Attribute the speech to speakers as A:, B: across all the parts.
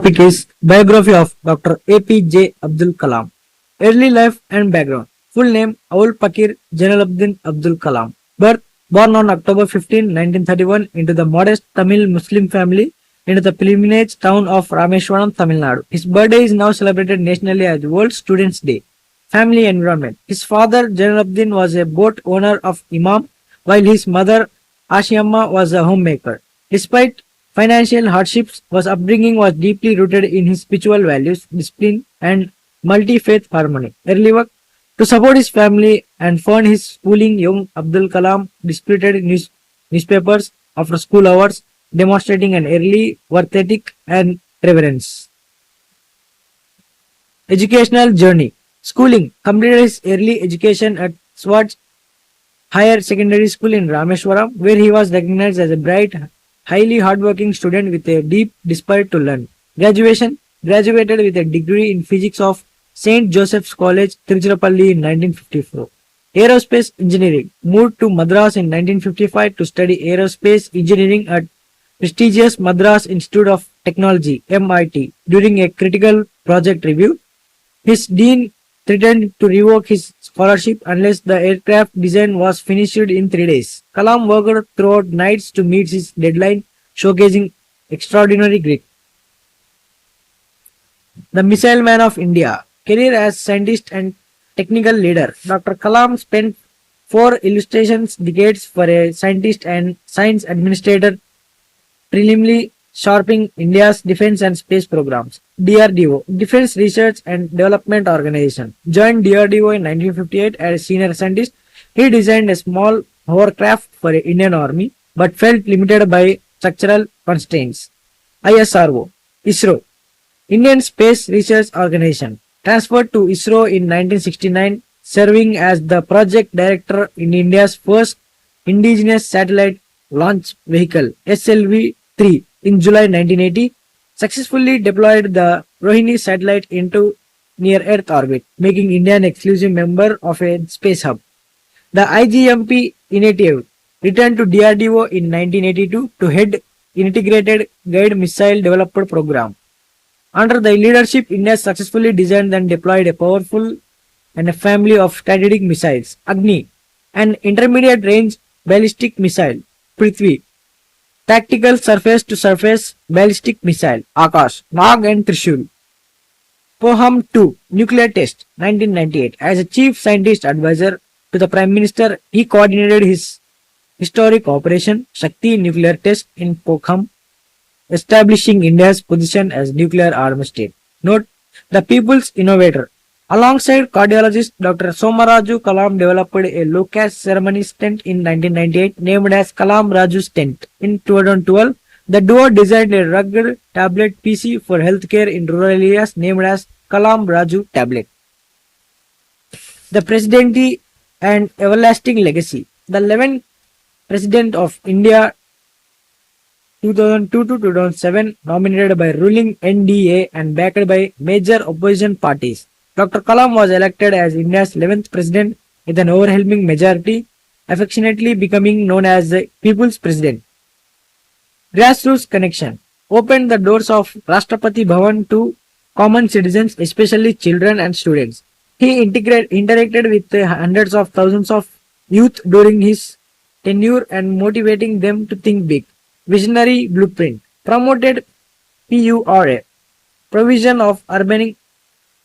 A: topic is biography of Dr. APJ Abdul Kalam. Early life and background. Full name Aul Pakir Jalaluddin Abdul Kalam. Birth born on October 15, 1931 into the modest Tamil Muslim family into the pilgrimage town of Rameshwaram, Tamil Nadu. His birthday is now celebrated nationally as World Students' Day. Family environment. His father Jalaluddin was a boat owner of Imam, while his mother Ashiamma was a homemaker. Despite financial hardships, his upbringing was deeply rooted in his spiritual values, discipline, and multi-faith harmony. Early work to support his family and fund his schooling, young Abdul Kalam disputed newspapers after school hours, demonstrating an early work ethic and reverence. Educational journey. Schooling. Completed his early education at Swatch Higher Secondary School in Rameshwaram, where he was recognized as a bright, highly hardworking student with a deep desire to learn. Graduation. Graduated with a degree in physics of St. Joseph's College, Tiruchirappalli in 1954. Aerospace Engineering. Moved to Madras in 1955 to study aerospace engineering at prestigious Madras Institute of Technology (MIT). During a critical project review, his dean threatened to revoke his scholarship unless the aircraft design was finished in 3 days. Kalam worked throughout nights to meet his deadline, showcasing extraordinary grit. The Missile Man of India. Career as scientist and technical leader. Dr. Kalam spent 4 illustrations decades for a scientist and science administrator, preliminarily sharpening India's defense and space programs. DRDO, Defense Research and Development Organization. Joined DRDO in 1958 as a senior scientist. He designed a small hovercraft for the Indian Army, but felt limited by structural constraints. ISRO, ISRO, Indian Space Research Organization. Transferred to ISRO in 1969, serving as the project director in India's first indigenous satellite launch vehicle, SLV-3, in July 1980, successfully deployed the Rohini satellite into near-Earth orbit, making India an exclusive member of a space hub. The IGMP initiative returned to DRDO in 1982 to head Integrated Guide Missile Development Program. Under the leadership, India successfully designed and deployed a powerful and a family of strategic missiles, Agni, an intermediate range ballistic missile, Prithvi, tactical surface-to-surface ballistic missile, Akash, Nag and Trishul. Poham 2 Nuclear Test, 1998. As a chief scientist advisor to the Prime Minister, he coordinated his historic operation, Shakti Nuclear Test in Pokham, establishing India's position as nuclear armed state. Note: the people's innovator. Alongside cardiologist Dr. Somaraju, Kalam developed a low-cash ceremony stent in 1998 named as Kalam Raju Stent. In 2012, the duo designed a rugged tablet PC for healthcare in rural areas named as Kalam Raju Tablet. The Presidency and Everlasting Legacy. The 11th President of India 2002 to 2007, nominated by ruling NDA and backed by major opposition parties. Dr. Kalam was elected as India's 11th president with an overwhelming majority, affectionately becoming known as the People's President. Grassroots connection opened the doors of Rashtrapati Bhavan to common citizens, especially children and students. He interacted with hundreds of thousands of youth during his tenure and motivating them to think big. Visionary blueprint promoted PURA, provision of urban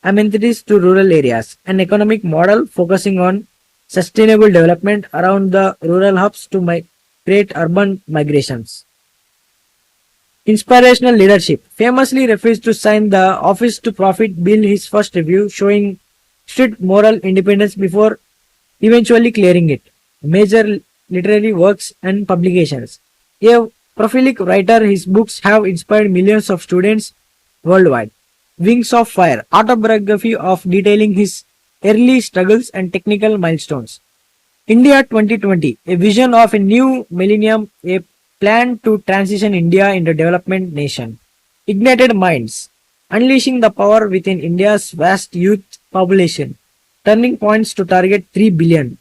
A: amenities to rural areas, an economic model focusing on sustainable development around the rural hubs to create urban migrations. Inspirational leadership famously refused to sign the Office to Profit Bill, his first review, showing strict moral independence before eventually clearing it. Major literary works and publications. A prolific writer, his books have inspired millions of students worldwide. Wings of Fire, autobiography of detailing his early struggles and technical milestones. India 2020, a vision of a new millennium, a plan to transition India into a development nation. Ignited Minds, unleashing the power within India's vast youth population. Turning points to target 3 billion.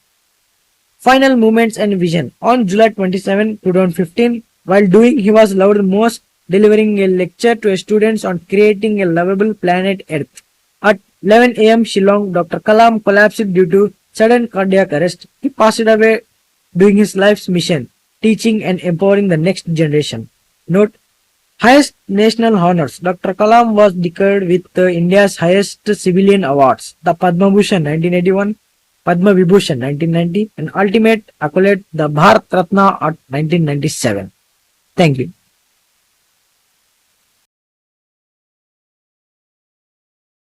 A: Final Movements and Vision. On July 27, 2015, while doing he was loved most delivering a lecture to students on creating a livable planet Earth. At 11 a.m. Shillong, Dr. Kalam collapsed due to sudden cardiac arrest. He passed away doing his life's mission, teaching and empowering the next generation. Note: highest national honors. Dr. Kalam was declared with India's highest civilian awards, the Padma Bhushan 1981, Padma Vibhushan 1990, and ultimate accolade, the Bharat Ratna at 1997. Thank you.